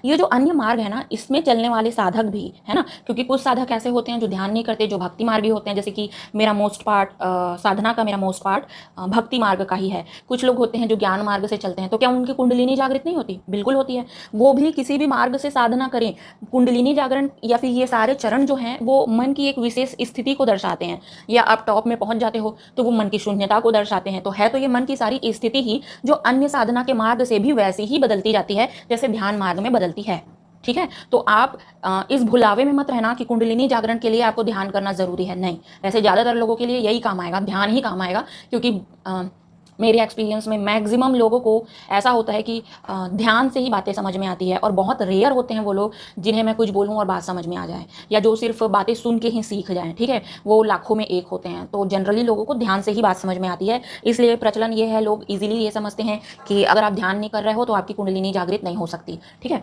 ये जो अन्य मार्ग है ना, इसमें चलने वाले साधक भी है ना, क्योंकि कुछ साधक ऐसे होते हैं जो ध्यान नहीं करते, जो भक्ति मार्गी होते हैं, जैसे कि मेरा मोस्ट पार्ट साधना का मेरा मोस्ट पार्ट भक्ति मार्ग का ही है। कुछ लोग होते हैं जो ज्ञान मार्ग से चलते हैं, तो क्या उनकी कुंडलिनी जागृत नहीं होती? बिल्कुल होती है। वो भी किसी भी मार्ग से साधना करें, कुंडलिनी जागरण या फिर ये सारे चरण जो हैं वो मन की एक विशेष स्थिति को दर्शाते हैं। या आप टॉप में पहुंच जाते हो तो वो मन की शून्यता को दर्शाते हैं। तो है तो ये मन की सारी स्थिति ही जो अन्य साधना के मार्ग से भी वैसी ही बदलती जाती है जैसे ध्यान मार्ग में बदलती है। ठीक है, तो आप इस भुलावे में मत रहना कि कुंडलिनी जागरण के लिए आपको ध्यान करना जरूरी है। नहीं, वैसे ज्यादातर लोगों के लिए यही काम आएगा, ध्यान ही काम आएगा, क्योंकि मेरे एक्सपीरियंस में मैक्सिमम लोगों को ऐसा होता है कि ध्यान से ही बातें समझ में आती है, और बहुत रेयर होते हैं वो लोग जिन्हें मैं कुछ बोलूं और बात समझ में आ जाए, या जो सिर्फ बातें सुन के ही सीख जाएं। ठीक है, वो लाखों में एक होते हैं। तो जनरली लोगों को ध्यान से ही बात समझ में आती है, इसलिए प्रचलन ये है, लोग इजीली ये समझते हैं कि अगर आप ध्यान नहीं कर रहे हो तो आपकी कुंडलिनी जागृत नहीं हो सकती। ठीक है।